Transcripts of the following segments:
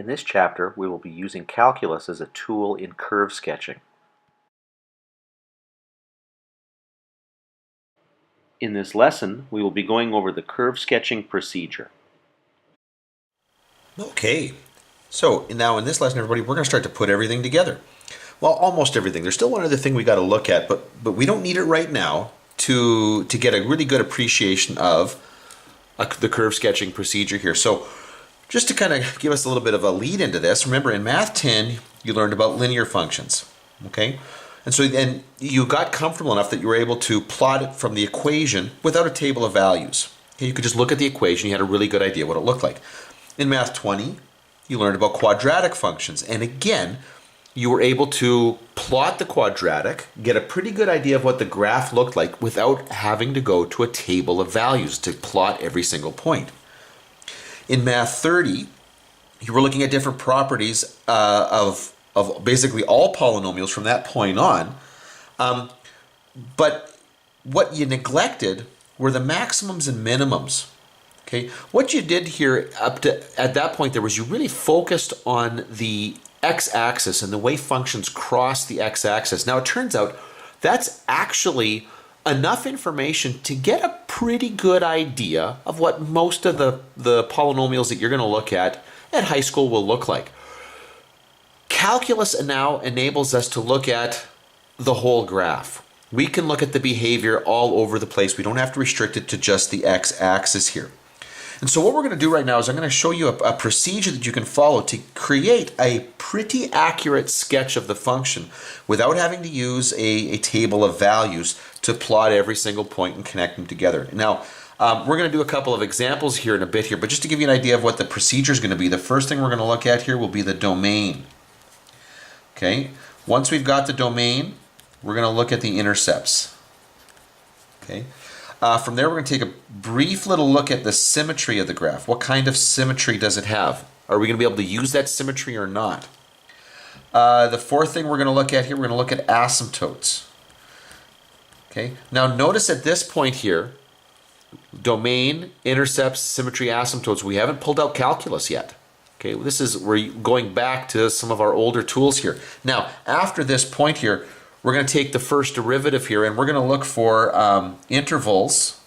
In this chapter, we will be using calculus as a tool in curve sketching. In this lesson, we will be going over the curve sketching procedure. Okay, so now in this lesson, everybody, we're going to start to put everything together. Well, almost everything. There's still one other thing we got to look at, but we don't need it right now to get a really good appreciation of the curve sketching procedure here. So just to kind of give us a little bit of a lead into this, remember in Math 10, you learned about linear functions, okay? And so then you got comfortable enough that you were able to plot it from the equation without a table of values. Okay, you could just look at the equation, you had a really good idea what it looked like. In Math 20, you learned about quadratic functions, and again, you were able to plot the quadratic, get a pretty good idea of what the graph looked like without having to go to a table of values to plot every single point. In Math 30, you were looking at different properties of basically all polynomials from that point on. But what you neglected were the maximums and minimums. Okay, what you did here up to at that point there was you really focused on the x-axis and the way functions cross the x-axis. Now it turns out that's actually enough information to get a pretty good idea of what most of the polynomials that you're going to look at high school will look like. Calculus now enables us to look at the whole graph. We can look at the behavior all over the place. We don't have to restrict it to just the x-axis here. And so what we're going to do right now is I'm going to show you a procedure that you can follow to create a pretty accurate sketch of the function without having to use a table of values to plot every single point and connect them together. Now, we're going to do a couple of examples here in a bit here, but just to give you an idea of what the procedure is going to be, the first thing we're going to look at here will be the domain. Okay, once we've got the domain, we're going to look at the intercepts. Okay. From there, we're going to take a brief little look at the symmetry of the graph. What kind of symmetry does it have? Are we going to be able to use that symmetry or not? The fourth thing we're going to look at here, we're going to look at asymptotes. Okay. Now notice at this point here, domain, intercepts, symmetry, asymptotes, we haven't pulled out calculus yet. Okay, we're going back to some of our older tools here. Now, after this point here, we're going to take the first derivative here and we're going to look for intervals,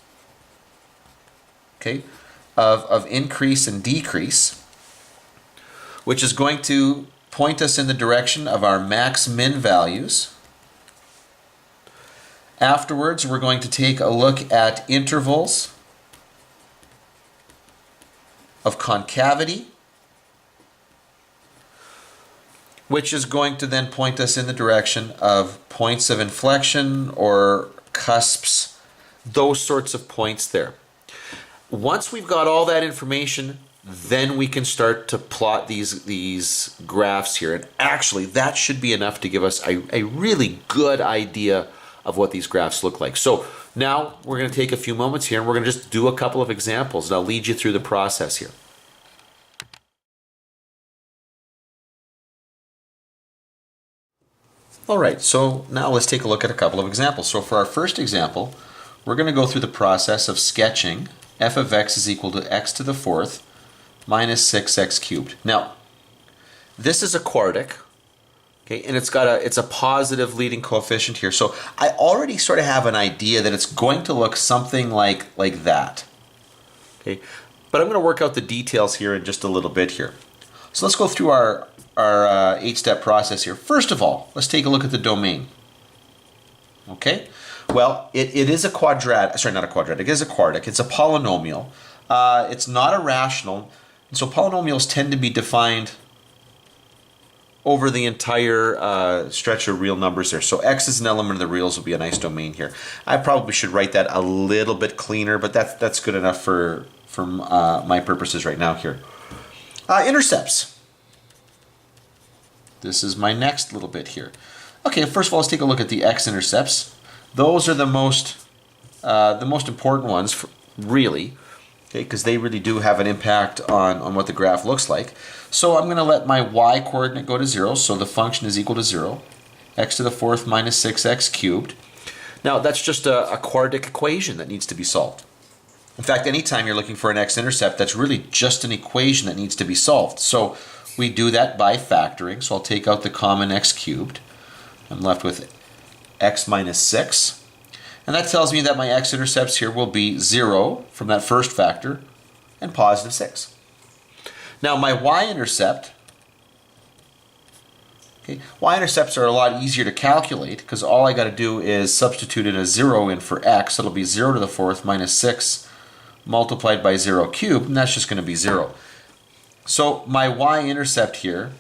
okay, of increase and decrease, which is going to point us in the direction of our max-min values. Afterwards, we're going to take a look at intervals of concavity, which is going to then point us in the direction of points of inflection or cusps, those sorts of points there. Once we've got all that information, then we can start to plot these graphs here. And actually, that should be enough to give us a really good idea of what these graphs look like. So now we're going to take a few moments here and we're going to just do a couple of examples and I'll lead you through the process here. All right, so now let's take a look at a couple of examples. So for our first example, we're going to go through the process of sketching f of x is equal to x to the fourth minus 6x cubed. Now, this is a quartic, okay, and it's a positive leading coefficient here. So I already sort of have an idea that it's going to look something like that. Okay, but I'm going to work out the details here in just a little bit here. So let's go through our 8-step process here. First of all, let's take a look at the domain. Okay, well, it is a quadratic, sorry, not a quadratic, it is a quartic. It's a polynomial. It's not a rational, and so polynomials tend to be defined over the entire stretch of real numbers there. So x is an element of the reals will be a nice domain here. I probably should write that a little bit cleaner, but that's good enough for my purposes right now here. Intercepts. This is my next little bit here. Okay, first of all, let's take a look at the x-intercepts. Those are the most important ones, really, okay, because they really do have an impact on what the graph looks like. So I'm going to let my y-coordinate go to 0, so the function is equal to 0, x to the fourth minus 6x cubed. Now, that's just a quadratic equation that needs to be solved. In fact, anytime you're looking for an x-intercept, that's really just an equation that needs to be solved. So we do that by factoring. So I'll take out the common x cubed. I'm left with x minus 6. And that tells me that my x-intercepts here will be 0 from that first factor and positive 6. Now my y-intercept, okay, y-intercepts are a lot easier to calculate because all I got to do is substitute in a 0 in for x. It'll be 0 to the 4th minus 6 multiplied by 0 cubed, and that's just going to be 0. So my y-intercept here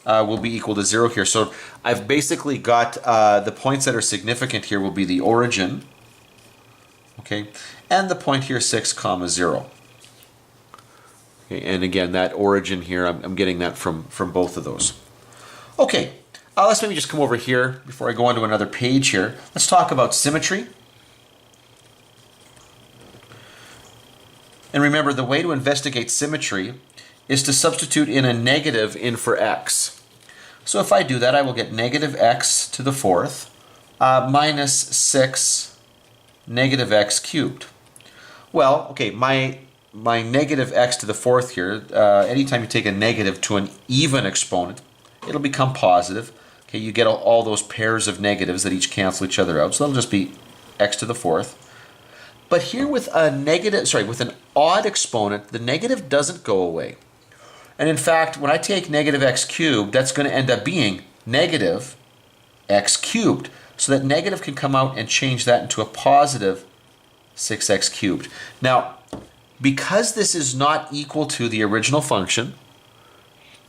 will be equal to 0 here. So I've basically got the points that are significant here will be the origin, okay, and the point here 6 comma 0. Okay, and again, that origin here, I'm getting that from both of those. Okay, let's maybe just come over here before I go on to another page here. Let's talk about symmetry. And remember, the way to investigate symmetry is to substitute in a negative in for x. So if I do that, I will get negative x to the 4th minus 6 negative x cubed. Well, okay, my negative x to the 4th here, anytime you take a negative to an even exponent, it'll become positive. Okay, you get all those pairs of negatives that each cancel each other out. So that'll just be x to the 4th. But here with with an odd exponent, the negative doesn't go away. And in fact, when I take negative x cubed, that's going to end up being negative x cubed. So that negative can come out and change that into a positive 6x cubed. Now, because this is not equal to the original function,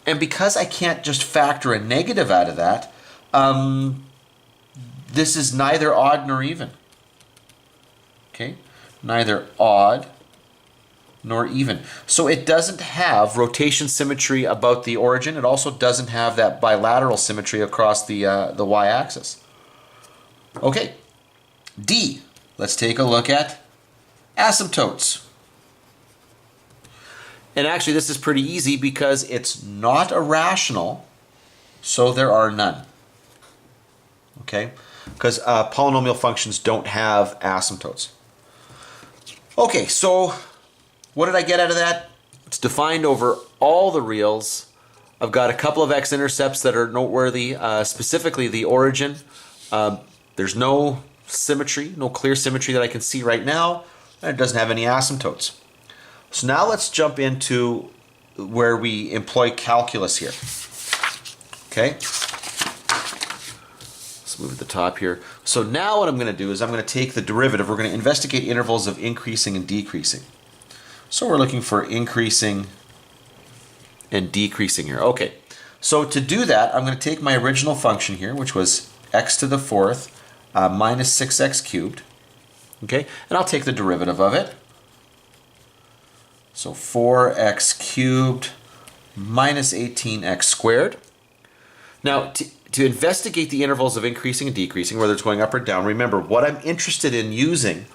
and because I can't just factor a negative out of that, this is neither odd nor even. Okay? Neither odd nor even. So it doesn't have rotation symmetry about the origin. It also doesn't have that bilateral symmetry across the y-axis. Okay, D. Let's take a look at asymptotes. And actually this is pretty easy because it's not irrational, so there are none. Okay, because polynomial functions don't have asymptotes. Okay, so what did I get out of that? It's defined over all the reals. I've got a couple of x-intercepts that are noteworthy, specifically the origin. There's no symmetry, no clear symmetry that I can see right now, and it doesn't have any asymptotes. So now let's jump into where we employ calculus here. Okay? Let's move at the top here. So now what I'm going to do is I'm going to take the derivative. We're going to investigate intervals of increasing and decreasing. So we're looking for increasing and decreasing here. Okay, so to do that, I'm going to take my original function here, which was x to the 4th minus 6x cubed. Okay, and I'll take the derivative of it. So 4x cubed minus 18x squared. Now, to investigate the intervals of increasing and decreasing, whether it's going up or down, remember, what I'm interested in using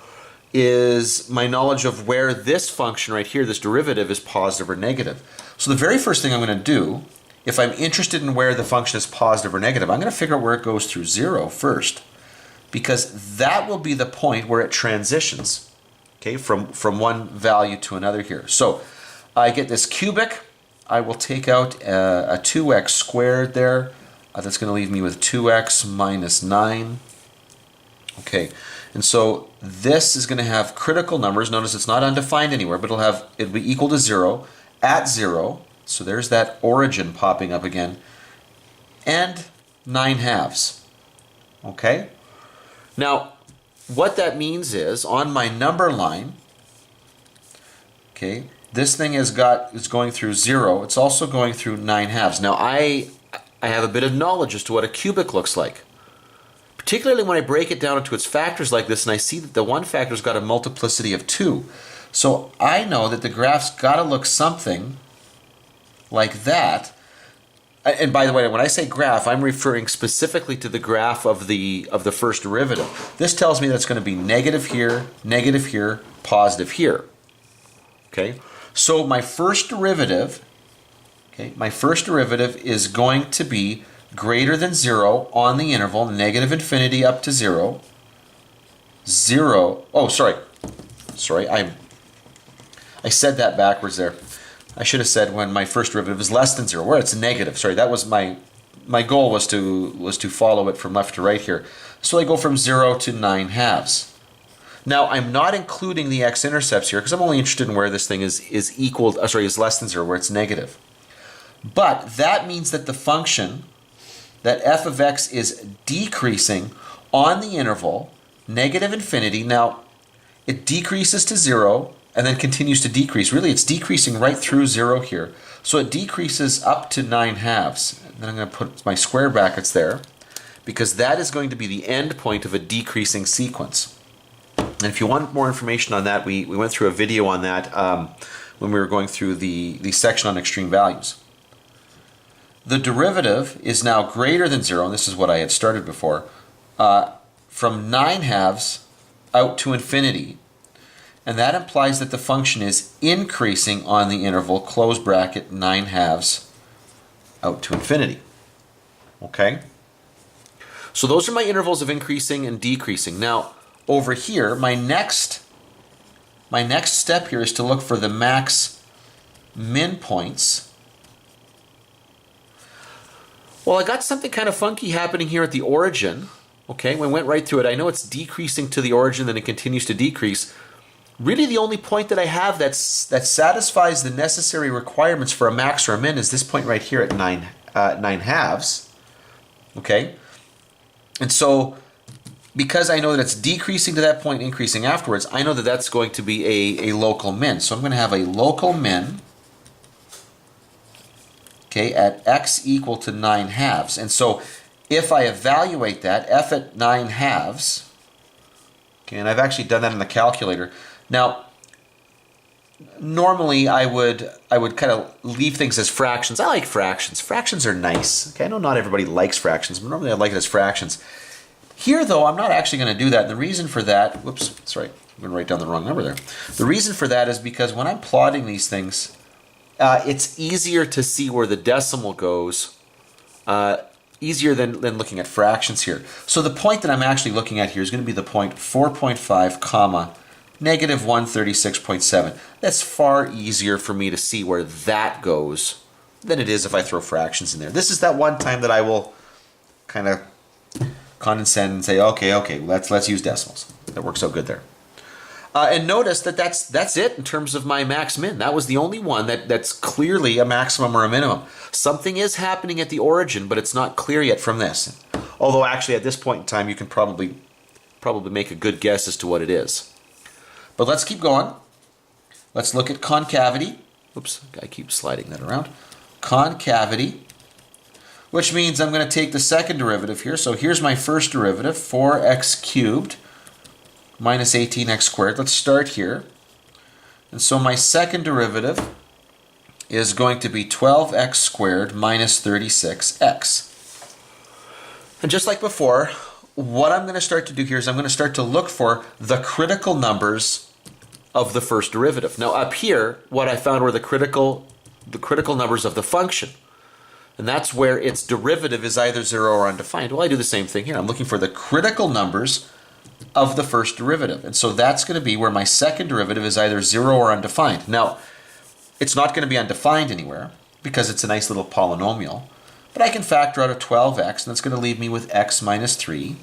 is my knowledge of where this function right here, this derivative, is positive or negative. So the very first thing I'm going to do, if I'm interested in where the function is positive or negative, I'm going to figure out where it goes through 0 first, because that will be the point where it transitions, okay, from one value to another here. So I get this cubic. I will take out a 2x squared there. That's going to leave me with 2x minus 9. Okay, and so this is going to have critical numbers. Notice it's not undefined anywhere, but it'll be equal to 0 at 0. So there's that origin popping up again, and 9/2. Okay. Now, what that means is on my number line, okay, this thing is going through 0. It's also going through 9/2. Now I have a bit of knowledge as to what a cubic looks like, particularly when I break it down into its factors like this, and I see that the one factor's got a multiplicity of 2. So I know that the graph's got to look something like that. And by the way, when I say graph, I'm referring specifically to the graph of the first derivative. This tells me that it's going to be negative here, positive here. Okay, so my first derivative, is going to be greater than 0 on the interval, negative infinity up to 0. 0. Oh, sorry. I said that backwards there. I should have said when my first derivative is less than 0, where it's negative. Sorry, that was my goal was to follow it from left to right here. So I go from 0 to 9 halves. Now I'm not including the x-intercepts here because I'm only interested in where this thing is less than 0, where it's negative. But that means that the function, that f of x is decreasing on the interval negative infinity. Now it decreases to 0 and then continues to decrease. Really, it's decreasing right through 0 here. So it decreases up to 9 halves. And then I'm going to put my square brackets there because that is going to be the end point of a decreasing sequence. And if you want more information on that, we went through a video on that when we were going through the section on extreme values. The derivative is now greater than 0, and this is what I had started before, from 9 halves out to infinity. And that implies that the function is increasing on the interval, close bracket, 9 halves out to infinity. Okay? So those are my intervals of increasing and decreasing. Now, over here, my next step here is to look for the max min points. Well, I got something kind of funky happening here at the origin. Okay, we went right through it. I know it's decreasing to the origin, then it continues to decrease. Really, the only point that I have that satisfies the necessary requirements for a max or a min is this point right here at 9 halves. Okay, and so because I know that it's decreasing to that point, increasing afterwards, I know that that's going to be a local min. So I'm going to have a local min, okay, at x equal to 9 halves. And so if I evaluate that, f at 9 halves, okay, and I've actually done that in the calculator. Now, normally I would kind of leave things as fractions. I like fractions. Fractions are nice. Okay, I know not everybody likes fractions, but normally I like it as fractions. Here, though, I'm not actually going to do that. The reason for that, whoops, sorry, I'm going to write down the wrong number there. The reason for that is because when I'm plotting these things, it's easier to see where the decimal goes, easier than looking at fractions here. So the point that I'm actually looking at here is going to be the point 4.5 comma negative 136.7. That's far easier for me to see where that goes than it is if I throw fractions in there. This is that one time that I will kind of condescend and say, okay, let's use decimals. That works out good there. And notice that that's it in terms of my max min. That was the only one that's clearly a maximum or a minimum. Something is happening at the origin, but it's not clear yet from this. Although actually at this point in time you can probably make a good guess as to what it is. But let's keep going. Let's look at concavity. Oops, I keep sliding that around. Concavity, which means I'm going to take the second derivative here. So here's my first derivative, 4x cubed minus 18x squared. Let's start here. And so my second derivative is going to be 12x squared minus 36x. And just like before, what I'm going to start to do here is I'm going to start to look for the critical numbers of the first derivative. Now up here, what I found were the critical numbers of the function. And that's where its derivative is either 0 or undefined. Well, I do the same thing here. I'm looking for the critical numbers of the first derivative. And so that's going to be where my second derivative is either 0 or undefined. Now, it's not going to be undefined anywhere because it's a nice little polynomial. But I can factor out a 12x, and that's going to leave me with x minus 3.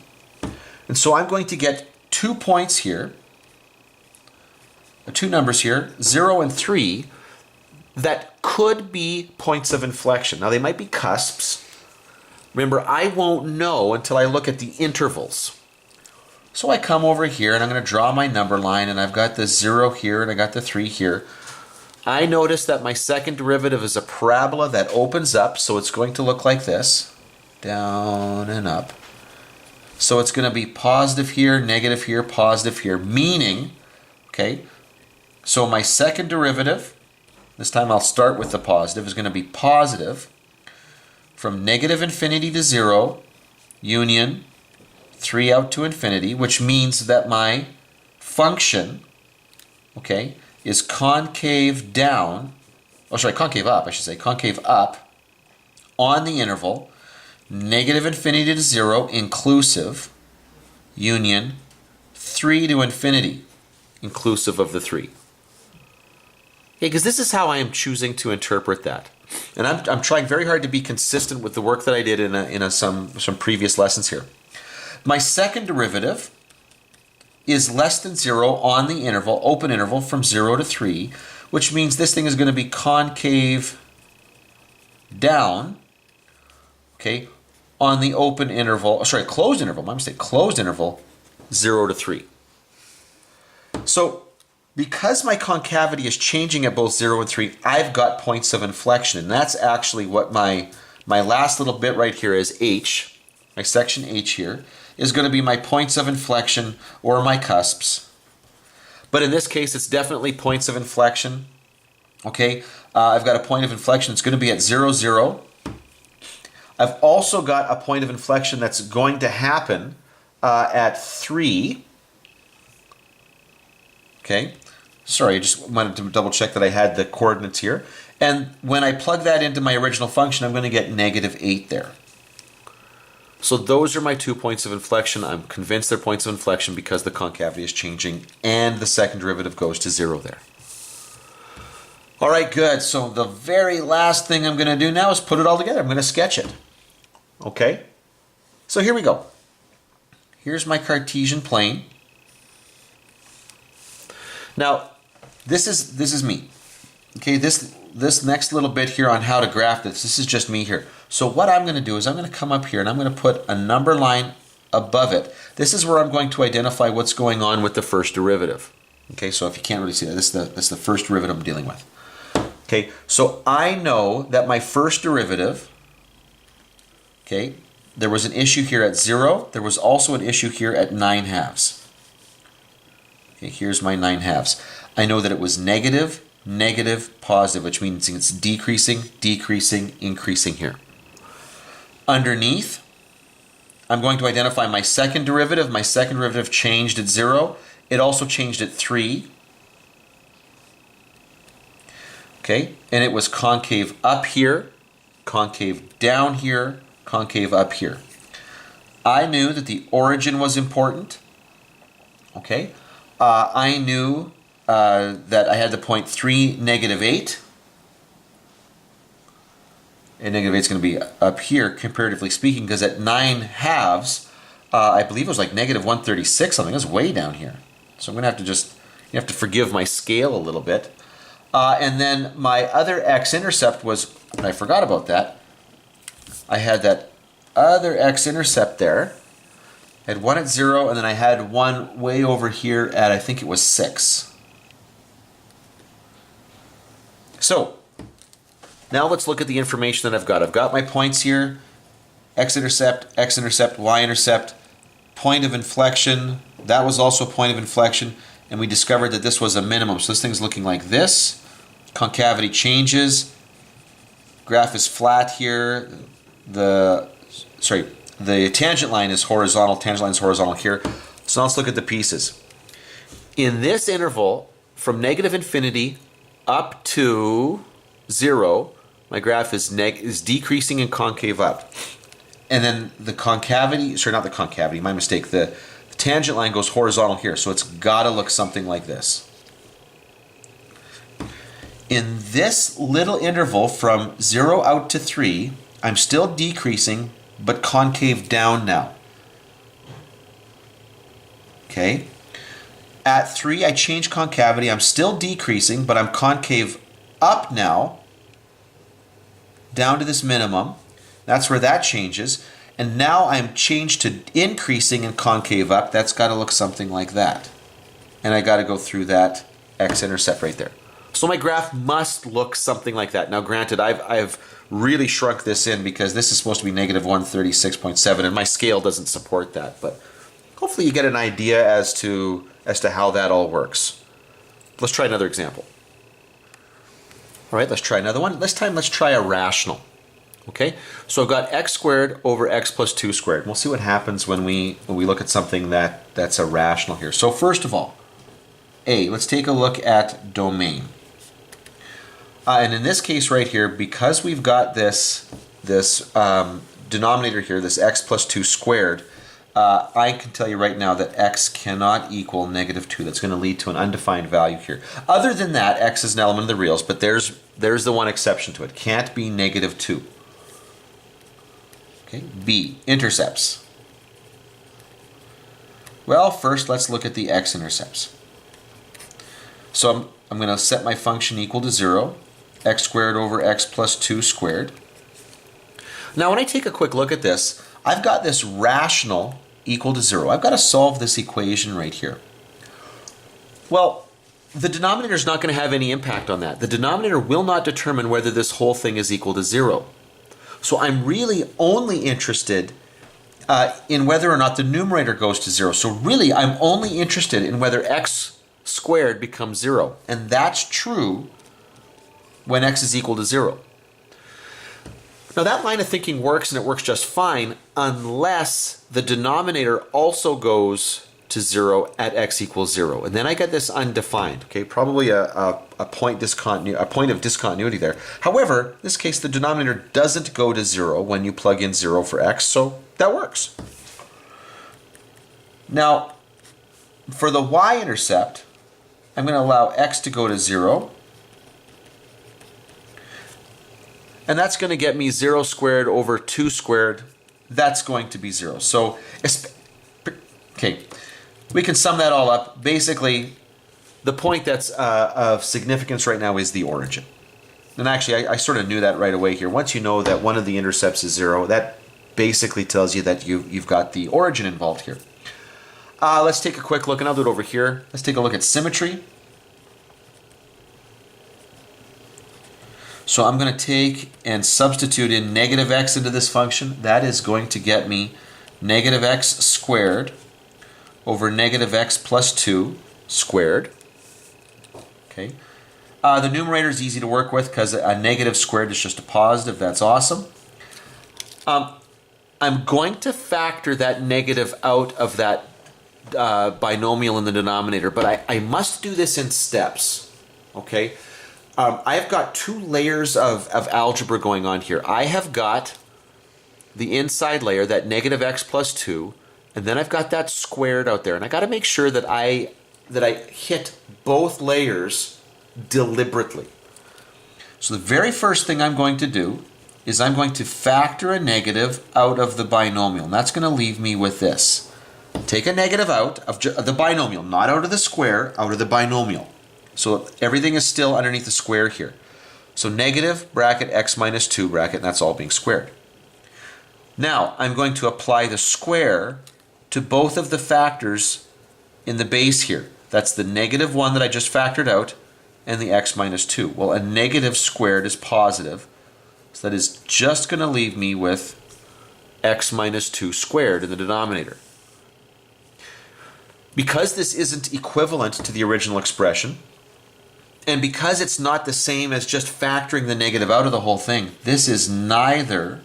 And so I'm going to get 2 points here, 2 numbers here, 0 and 3, that could be points of inflection. Now, they might be cusps. Remember, I won't know until I look at the intervals. So I come over here, and I'm going to draw my number line, and I've got the 0 here, and I got the 3 here. I notice that my second derivative is a parabola that opens up, so it's going to look like this, down and up. So it's going to be positive here, negative here, positive here, meaning, okay, so my second derivative, this time I'll start with the positive, is going to be positive from negative infinity to 0, union 3 out to infinity, which means that my function, okay, is concave down, concave up, I should say, concave up on the interval, negative infinity to 0, inclusive, union, 3 to infinity, inclusive of the 3. Because this is how I am choosing to interpret that. And I'm trying very hard to be consistent with the work that I did in some previous lessons here. My second derivative is less than 0 on the interval, open interval from 0 to 3, which means this thing is going to be concave down, okay, on the open interval, sorry, closed interval, my mistake, closed interval, 0 to 3. So because my concavity is changing at both 0 and 3, I've got points of inflection, and that's actually what my last little bit right here is H, my section H here, is going to be my points of inflection or my cusps. But in this case, it's definitely points of inflection. Okay, I've got a point of inflection that's going to be at 0, 0. I've also got a point of inflection that's going to happen at 3. Okay, sorry, I just wanted to double check that I had the coordinates here. And when I plug that into my original function, I'm going to get -8 there. So those are my 2 points of inflection. I'm convinced they're points of inflection because the concavity is changing and the second derivative goes to 0 there. All right, good. So the very last thing I'm going to do now is put it all together. I'm going to sketch it. Okay? So here we go. Here's my Cartesian plane. Now, this is me. Okay, this next little bit here on how to graph this is just me here. So what I'm going to do is I'm going to come up here and I'm going to put a number line above it. This is where I'm going to identify what's going on with the first derivative. Okay, so if you can't really see that, this is the first derivative I'm dealing with. Okay, so I know that my first derivative, okay, there was an issue here at 0. There was also an issue here at 9/2. Okay, here's my 9/2. I know that it was negative, negative, positive, which means it's decreasing, decreasing, increasing here. Underneath, I'm going to identify my second derivative. My second derivative changed at 0. It also changed at 3. Okay, and it was concave up here, concave down here, concave up here. I knew that the origin was important. Okay, I knew that I had the point 3, -8. And -8 is going to be up here, comparatively speaking, because at 9/2, I believe it was like -136 something. It was way down here. So I'm going to have to you have to forgive my scale a little bit. And then my other x-intercept was, and I forgot about that, I had that other x-intercept there. I had one at 0, and then I had one way over here at, I think it was 6. So, now let's look at the information that I've got. I've got my points here, x-intercept, x-intercept, y-intercept, point of inflection. That was also a point of inflection, and we discovered that this was a minimum. So this thing's looking like this. Concavity changes. Graph is flat here. The tangent line is horizontal. Tangent line is horizontal here. So now let's look at the pieces. In this interval, from -infinity up to 0, my graph is decreasing and concave up. And then the concavity, sorry, not the concavity, my mistake, the tangent line goes horizontal here, so it's got to look something like this. In this little interval from 0 out to 3, I'm still decreasing, but concave down now. Okay? At 3, I change concavity. I'm still decreasing, but I'm concave up now, down to this minimum. That's where that changes. And now I'm changed to increasing and concave up. That's got to look something like that. And I got to go through that x-intercept right there. So my graph must look something like that. Now granted, I've really shrunk this in because this is supposed to be -136.7 and my scale doesn't support that. But hopefully you get an idea as to how that all works. Let's try another example. All right, let's try another one. This time let's try a rational. Okay, so I've got x squared over x plus 2 squared. We'll see what happens when we look at something that's a rational here. So first of all, let's take a look at domain. And in this case right here, because we've got this denominator here, this x plus 2 squared, I can tell you right now that x cannot equal negative 2. That's going to lead to an undefined value here. Other than that, x is an element of the reals, but there's the one exception to it. Can't be negative 2. Okay, B, intercepts. Well, first let's look at the x-intercepts. So I'm going to set my function equal to 0, x squared over x plus 2 squared. Now when I take a quick look at this, I've got this rational equal to 0. I've got to solve this equation right here. Well, the denominator is not going to have any impact on that. The denominator will not determine whether this whole thing is equal to 0. So I'm really only interested in whether or not the numerator goes to 0. So really, I'm only interested in whether x squared becomes 0. And that's true when x is equal to 0. Now that line of thinking works, and it works just fine unless the denominator also goes to 0 at x equals 0. And then I get this undefined, okay? Probably a point of discontinuity there. However, in this case, the denominator doesn't go to 0 when you plug in 0 for x, so that works. Now, for the y-intercept, I'm going to allow x to go to 0. And that's going to get me 0 squared over 2 squared. That's going to be 0. So, okay, we can sum that all up. Basically, the point that's of significance right now is the origin. And actually, I sort of knew that right away here. Once you know that one of the intercepts is 0, that basically tells you that you've got the origin involved here. Let's take a quick look, and I'll do it over here. Let's take a look at symmetry. So I'm going to take and substitute in negative x into this function. That is going to get me negative x squared over negative x plus 2 squared. Okay. The numerator is easy to work with because a negative squared is just a positive. That's awesome. I'm going to factor that negative out of that binomial in the denominator, but I must do this in steps. Okay. I've got two layers of algebra going on here. I have got the inside layer, that negative x plus 2, and then I've got that squared out there. And I got to make sure that I hit both layers deliberately. So the very first thing I'm going to do is I'm going to factor a negative out of the binomial. And that's going to leave me with this. Take a negative out of the binomial, not out of the square, out of the binomial. So everything is still underneath the square here. So negative bracket x minus 2 bracket, and that's all being squared. Now I'm going to apply the square to both of the factors in the base here. That's the negative 1 that I just factored out and the x minus 2. Well, a negative squared is positive, so that is just going to leave me with x minus 2 squared in the denominator. Because this isn't equivalent to the original expression, and because it's not the same as just factoring the negative out of the whole thing, this is neither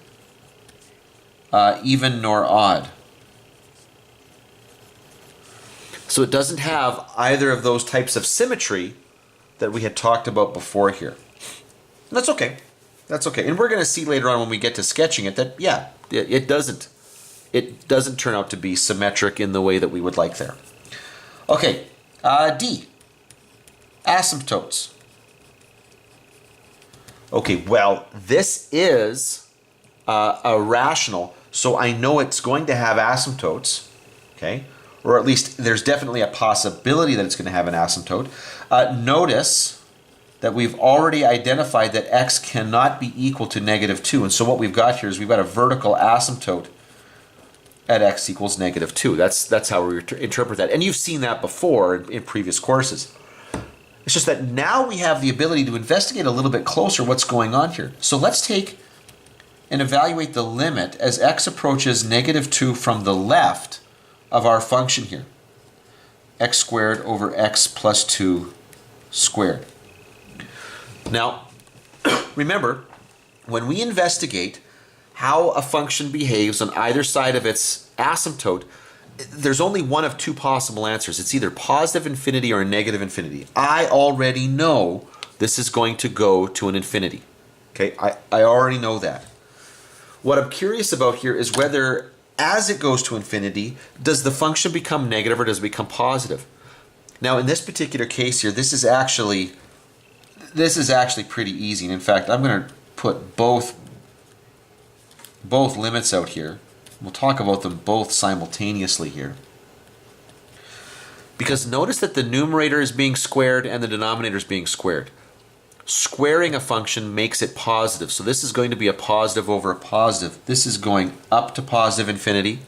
even nor odd. So it doesn't have either of those types of symmetry that we had talked about before here. And that's okay. That's okay. And we're going to see later on when we get to sketching it that, yeah, it doesn't turn out to be symmetric in the way that we would like there. Okay, D. Asymptotes. Okay, well, this is a rational, so I know it's going to have asymptotes, okay? Or at least there's definitely a possibility that it's going to have an asymptote. Notice that we've already identified that x cannot be equal to negative 2, and so what we've got here is we've got a vertical asymptote at x equals negative 2. That's how we interpret that. And you've seen that before in previous courses. It's just that now we have the ability to investigate a little bit closer what's going on here. So let's take and evaluate the limit as x approaches negative 2 from the left of our function here. X squared over x plus 2 squared. Now, remember, when we investigate how a function behaves on either side of its asymptote, there's only one of two possible answers. It's either positive infinity or a negative infinity. I already know this is going to go to an infinity. Okay, I already know that. What I'm curious about here is whether as it goes to infinity, does the function become negative or does it become positive? Now, in this particular case here, this is actually pretty easy. And in fact, I'm going to put both limits out here. We'll talk about them both simultaneously here. Because notice that the numerator is being squared and the denominator is being squared. Squaring a function makes it positive. So this is going to be a positive over a positive. This is going up to positive infinity.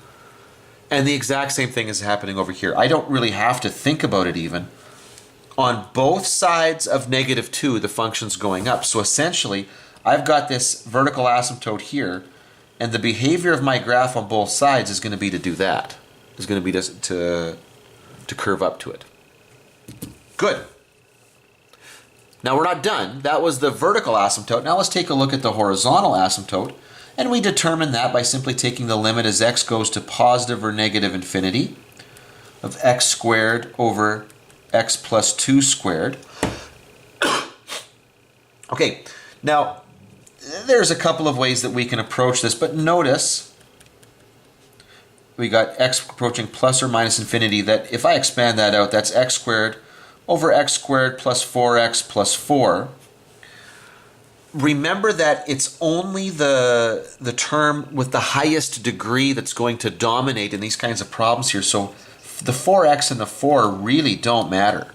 And the exact same thing is happening over here. I don't really have to think about it even. On both sides of -2, the function's going up. So essentially, I've got this vertical asymptote here, and the behavior of my graph on both sides is going to be to do that. Is going to be to curve up to it. Good. Now we're not done. That was the vertical asymptote. Now let's take a look at the horizontal asymptote. And we determine that by simply taking the limit as x goes to positive or negative infinity of x squared over x plus 2 squared. Okay, now there's a couple of ways that we can approach this, but notice we got x approaching plus or minus infinity. That if I expand that out, that's x squared over x squared plus 4x plus 4. Remember that it's only the term with the highest degree that's going to dominate in these kinds of problems here. So the 4x and the 4 really don't matter.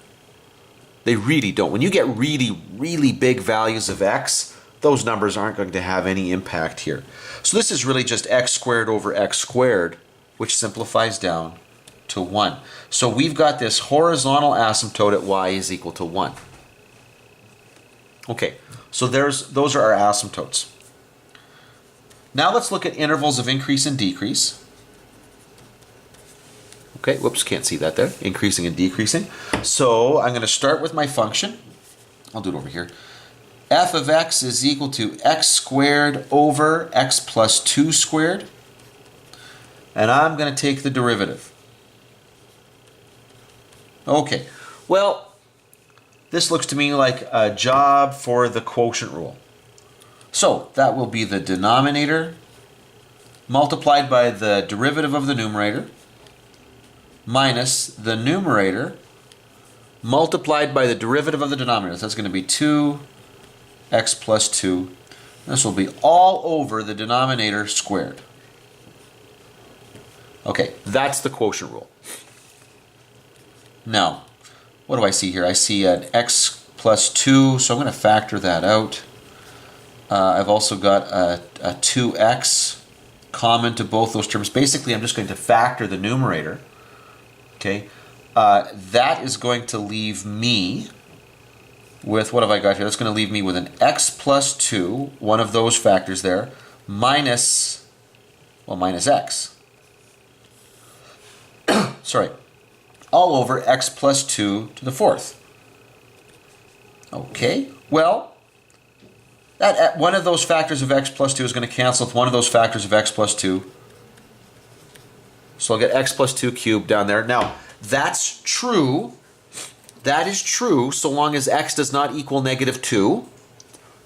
They really don't. When you get really, really big values of x, those numbers aren't going to have any impact here. So this is really just x squared over x squared, which simplifies down to 1. So we've got this horizontal asymptote at y is equal to 1. Okay, so those are our asymptotes. Now let's look at intervals of increase and decrease. Okay, whoops, can't see that there. Increasing and decreasing. So I'm going to start with my function. I'll do it over here. F of x is equal to x squared over x plus 2 squared. And I'm going to take the derivative. Okay, well, this looks to me like a job for the quotient rule. So that will be the denominator multiplied by the derivative of the numerator minus the numerator multiplied by the derivative of the denominator. So that's going to be 2x plus 2. This will be all over the denominator squared. Okay, that's the quotient rule. Now, what do I see here? I see an x plus 2, so I'm going to factor that out. I've also got a 2x common to both those terms. Basically, I'm just going to factor the numerator. Okay, that is going to leave me with, what have I got here? That's going to leave me with an x plus 2, one of those factors there, minus x. Sorry. All over x plus 2 to the 4th. Okay, well, that one of those factors of x plus 2 is going to cancel with one of those factors of x plus 2. So I'll get x plus 2 cubed down there. Now, that's true. That is true so long as x does not equal -2.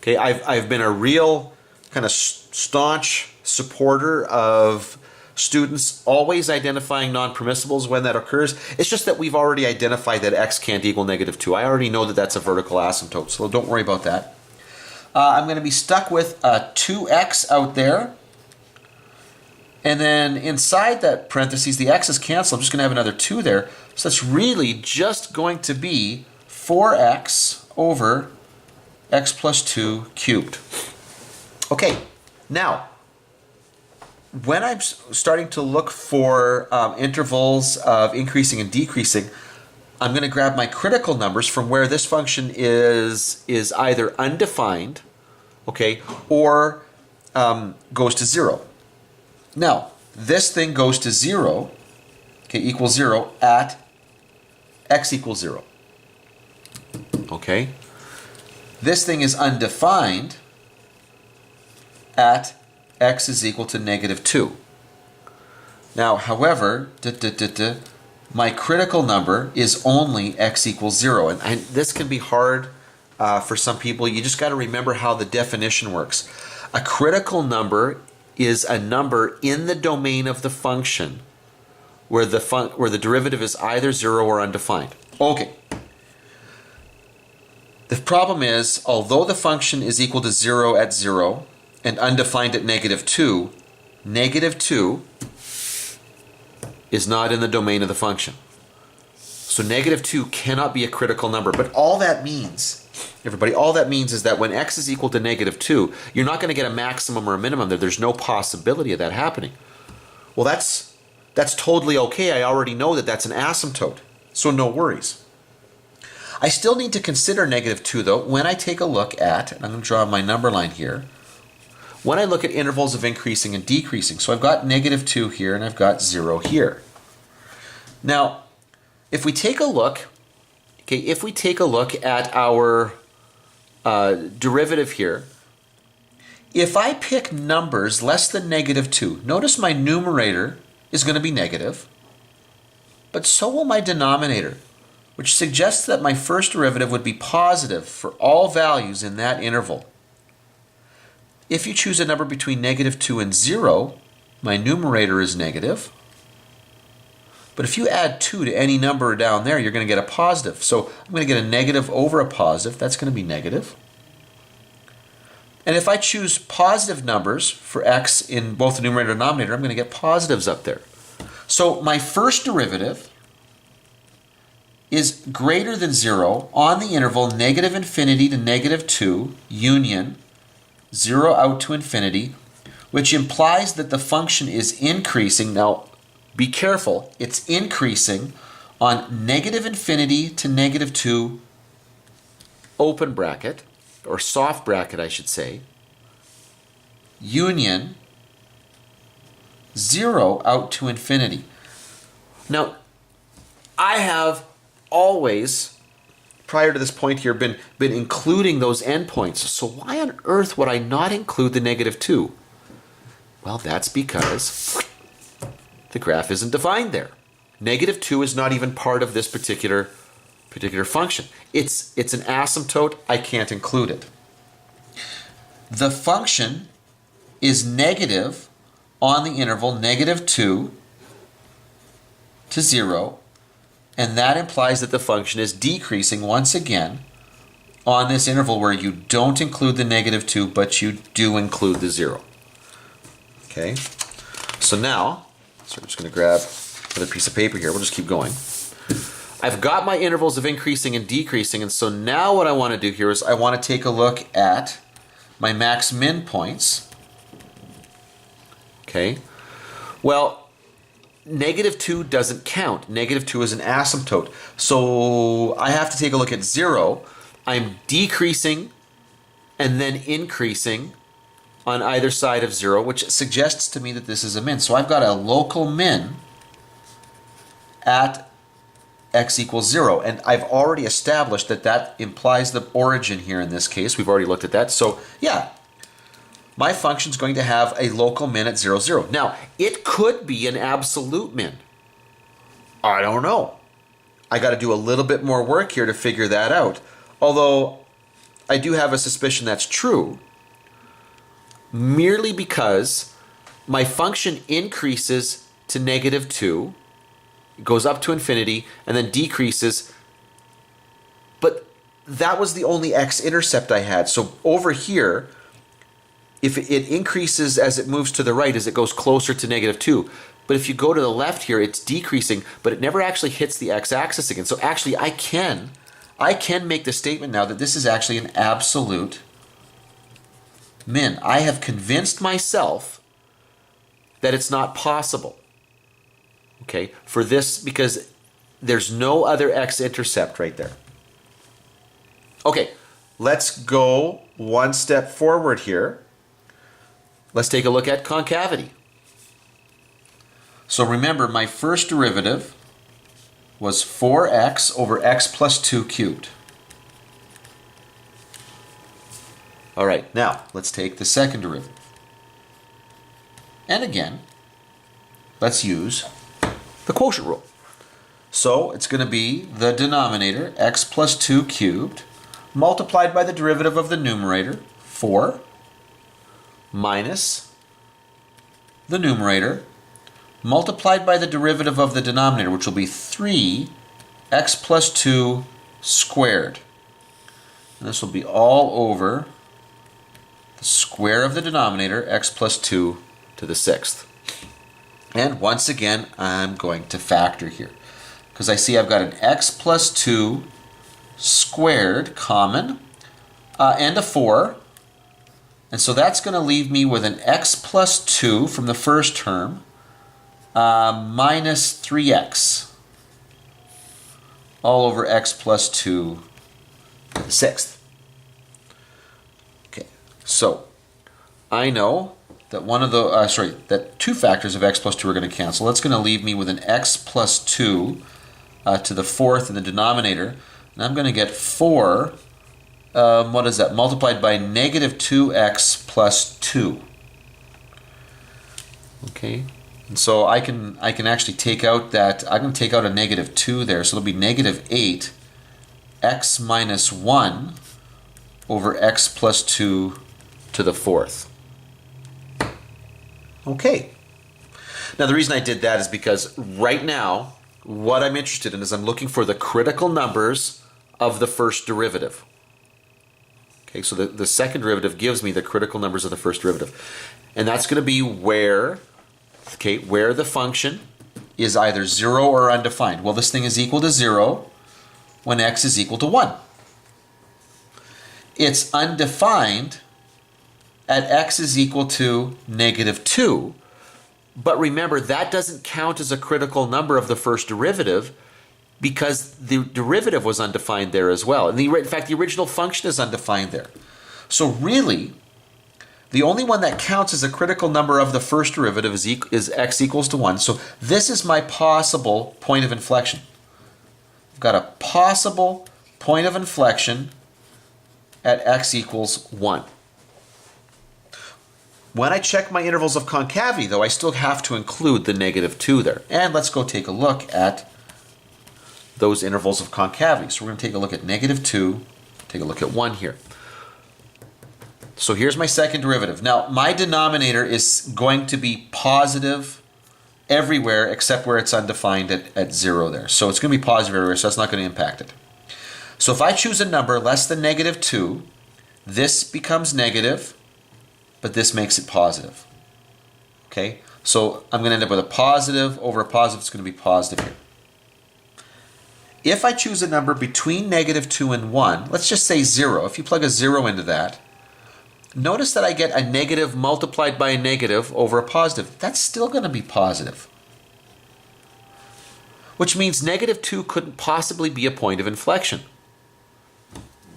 Okay, I've been a real kind of staunch supporter of students always identifying non-permissibles when that occurs. It's just that we've already identified that x can't equal -2. I already know that that's a vertical asymptote, so don't worry about that. I'm going to be stuck with a 2x out there. And then inside that parentheses, the x is canceled. I'm just going to have another 2 there. So that's really just going to be 4x over x plus 2 cubed. Okay, now, when I'm starting to look for intervals of increasing and decreasing, I'm going to grab my critical numbers from where this function is either undefined, okay, or goes to 0. Now, this thing goes to 0, okay, equals 0 at x equals 0. Okay? This thing is undefined at x is equal to -2. Now, however, my critical number is only x equals 0. And this can be hard for some people. You just got to remember how the definition works. A critical number is a number in the domain of the function where the derivative is either 0 or undefined. Okay. The problem is, although the function is equal to 0 at 0 and undefined at -2, -2 is not in the domain of the function. So -2 cannot be a critical number. But all that means, everybody, all that means is that when x is equal to -2, you're not going to get a maximum or a minimum there. There's no possibility of that happening. Well, that's totally okay. I already know that that's an asymptote, so no worries. I still need to consider -2 though when I take a look at, and I'm going to draw my number line here, when I look at intervals of increasing and decreasing. So I've got -2 here and I've got 0 here. Now, if we take a look, okay, if we take a look at our derivative here, if I pick numbers less than -2, notice my numerator is going to be negative, but so will my denominator, which suggests that my first derivative would be positive for all values in that interval. If you choose a number between -2 and 0, my numerator is negative. But if you add 2 to any number down there, you're going to get a positive. So I'm going to get a negative over a positive. That's going to be negative. And if I choose positive numbers for x in both the numerator and denominator, I'm going to get positives up there. So my first derivative is greater than 0 on the interval -infinity to -2 union 0 out to infinity, which implies that the function is increasing. Now, be careful, it's increasing on -infinity to -2 open bracket, or soft bracket I should say, union 0 out to infinity. Now, I have always, prior to this point here, been including those endpoints. So why on earth would I not include the -2? Well, that's because the graph isn't defined there. -2 is not even part of this particular function. It's an asymptote. I can't include it. The function is negative on the interval -2 to 0, and that implies that the function is decreasing once again on this interval where you don't include the -2, but you do include the 0. Okay, so now, so I'm just going to grab another piece of paper here. We'll just keep going. I've got my intervals of increasing and decreasing, and so now what I want to do here is I want to take a look at my max-min points. Okay, well, -2 doesn't count. -2 is an asymptote. So I have to take a look at 0. I'm decreasing and then increasing on either side of 0, which suggests to me that this is a min. So I've got a local min at x equals 0. And I've already established that that implies the origin here in this case. We've already looked at that. So yeah, my function is going to have a local min at 0, 0. Now, it could be an absolute min. I don't know. I got to do a little bit more work here to figure that out. Although I do have a suspicion that's true, merely because my function increases to -2, goes up to infinity, and then decreases. But that was the only x-intercept I had. So over here, if it increases as it moves to the right, as it goes closer to -2. But if you go to the left here, it's decreasing, but it never actually hits the x-axis again. So actually, I can make the statement now that this is actually an absolute min. I have convinced myself that it's not possible, okay, for this, because there's no other x-intercept right there. Okay, let's go one step forward here. Let's take a look at concavity. So remember, my first derivative was 4x over x plus 2 cubed. All right, now let's take the second derivative. And again, let's use the quotient rule. So it's going to be the denominator, x plus 2 cubed, multiplied by the derivative of the numerator, 4, minus the numerator multiplied by the derivative of the denominator, which will be 3x plus 2 squared. And this will be all over the square of the denominator, x plus 2 to the 6th. And once again, I'm going to factor here, because I see I've got an x plus 2 squared common, and a 4. And so that's going to leave me with an x plus 2 from the first term, minus 3x, all over x plus 2 to the 6th. Okay, so I know that that two factors of x plus 2 are going to cancel. That's going to leave me with an x plus 2 to the 4th in the denominator. And I'm going to get 4, what is that, multiplied by negative 2x plus 2. Okay, and so I can actually take out that, I can take out a negative 2 there, so it'll be negative 8 x minus 1 over x plus 2 to the 4th. Okay. Now the reason I did that is because right now what I'm interested in is I'm looking for the critical numbers of the first derivative. Okay, so the second derivative gives me the critical numbers of the first derivative. And that's going to be where the function is either 0 or undefined. Well, this thing is equal to 0 when x is equal to 1. It's undefined at x is equal to negative 2. But remember, that doesn't count as a critical number of the first derivative because the derivative was undefined there as well. And in fact, the original function is undefined there. So really, the only one that counts as a critical number of the first derivative is x equals to 1. So this is my possible point of inflection. I've got a possible point of inflection at x equals 1. When I check my intervals of concavity, though, I still have to include the negative 2 there. And let's go take a look at those intervals of concavity. So we're going to take a look at negative 2, take a look at 1 here. So here's my second derivative. Now, my denominator is going to be positive everywhere except where it's undefined at 0 there. So it's going to be positive everywhere, so that's not going to impact it. So if I choose a number less than negative 2, this becomes negative, but this makes it positive. Okay? So I'm going to end up with a positive over a positive. It's going to be positive here. If I choose a number between negative 2 and 1, let's just say 0. If you plug a 0 into that, notice that I get a negative multiplied by a negative over a positive. That's still going to be positive. Which means negative 2 couldn't possibly be a point of inflection.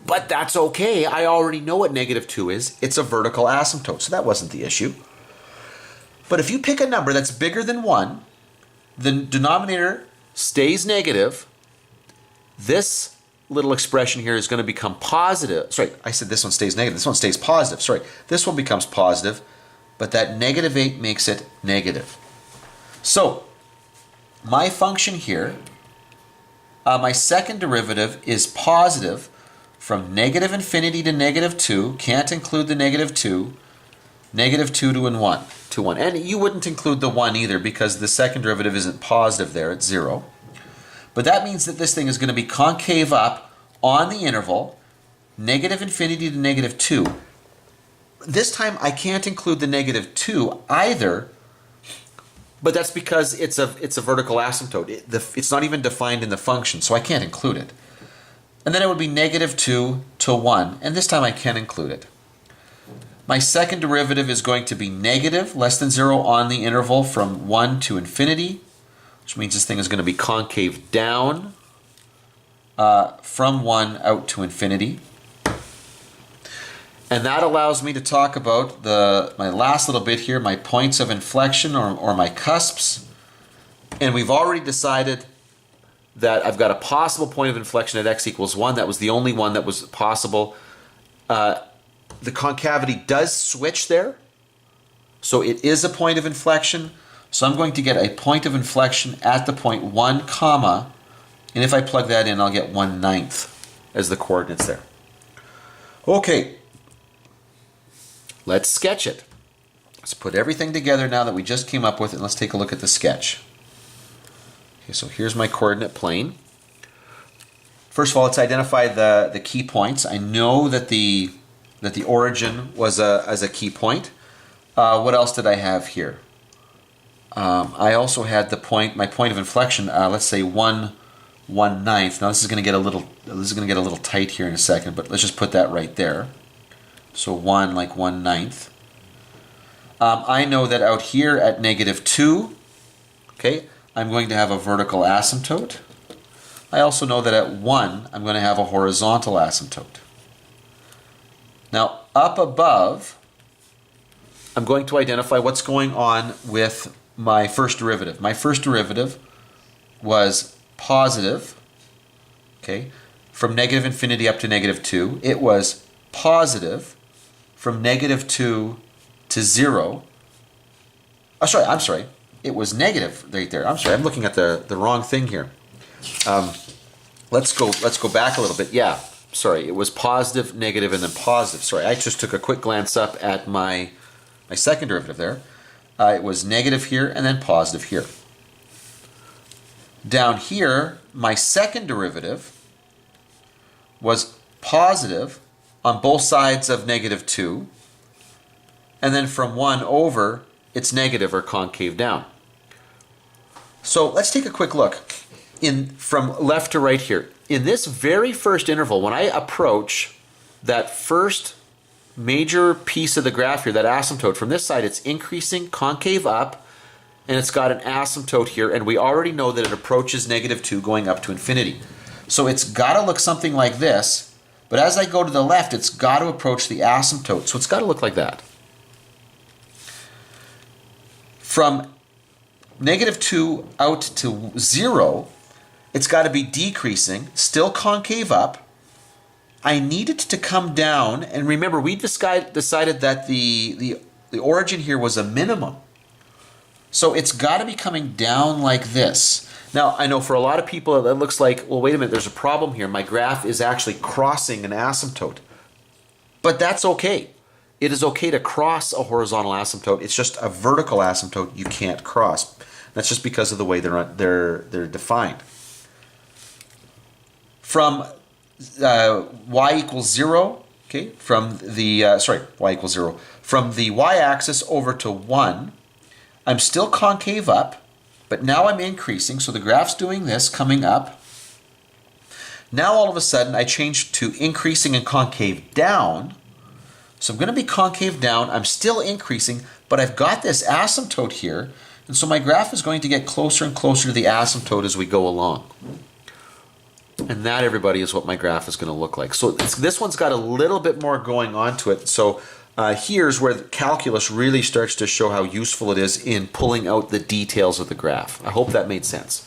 But that's okay. I already know what negative 2 is. It's a vertical asymptote, so that wasn't the issue. But if you pick a number that's bigger than 1, the denominator stays negative. This little expression here is going to become positive. Sorry, I said this one stays negative. This one stays positive. Sorry, this one becomes positive, but that negative 8 makes it negative. So, my function here, my second derivative is positive from negative infinity to negative 2, can't include the negative 2, negative 2 to 1. And you wouldn't include the 1 either because the second derivative isn't positive there, it's 0. But that means that this thing is going to be concave up on the interval, negative infinity to negative 2. This time I can't include the negative 2 either, but that's because it's a vertical asymptote. It's not even defined in the function, so I can't include it. And then it would be negative 2 to 1, and this time I can include it. My second derivative is going to be negative, less than 0 on the interval from 1 to infinity, which means this thing is going to be concave down from 1 out to infinity. And that allows me to talk about my last little bit here, my points of inflection or my cusps. And we've already decided that I've got a possible point of inflection at x equals 1. That was the only one that was possible. The concavity does switch there. So it is a point of inflection. So I'm going to get a point of inflection at the point 1 comma. And if I plug that in, I'll get 1/9 as the coordinates there. Okay. Let's sketch it. Let's put everything together now that we just came up with, and let's take a look at the sketch. Okay, so here's my coordinate plane. First of all, let's identify the key points. I know that the origin was as a key point. What else did I have here? I also had my point of inflection. Let's say 1/9. Now this is going to get a little tight here in a second, but let's just put that right there. So 1 like 1/9. I know that out here at -2, okay, I'm going to have a vertical asymptote. I also know that at 1, I'm going to have a horizontal asymptote. Now, up above, I'm going to identify what's going on with my first derivative. My first derivative was positive, okay, from -infinity up to -2. It was positive from -2 to 0. Oh, sorry, I'm sorry. It was negative right there. I'm sorry, I'm looking at the wrong thing here. Let's go back a little bit. Yeah, sorry, it was positive, negative, and then positive. Sorry, I just took a quick glance up at my second derivative there. It was negative here and then positive here. Down here, my second derivative was positive on both sides of -2, and then from 1 over, it's negative or concave down. So let's take a quick look from left to right here. In this very first interval, when I approach that first major piece of the graph here, that asymptote, from this side it's increasing, concave up, and it's got an asymptote here, and we already know that it approaches -2 going up to infinity. So it's got to look something like this, but as I go to the left, it's got to approach the asymptote, so it's got to look like that. From -2 out to 0, it's got to be decreasing, still concave up. I need it to come down, and remember, we decided that the origin here was a minimum. So it's got to be coming down like this. Now, I know for a lot of people that looks like, well, wait a minute, there's a problem here. My graph is actually crossing an asymptote. But that's okay. It is okay to cross a horizontal asymptote. It's just a vertical asymptote you can't cross. That's just because of the way they're defined. From y equals 0, okay, from the, y equals 0. From the y-axis over to 1, I'm still concave up, but now I'm increasing, so the graph's doing this, coming up. Now all of a sudden I change to increasing and concave down. So I'm going to be concave down, I'm still increasing, but I've got this asymptote here, and so my graph is going to get closer and closer to the asymptote as we go along. And that, everybody, is what my graph is going to look like. So this one's got a little bit more going on to it. So here's where the calculus really starts to show how useful it is in pulling out the details of the graph. I hope that made sense.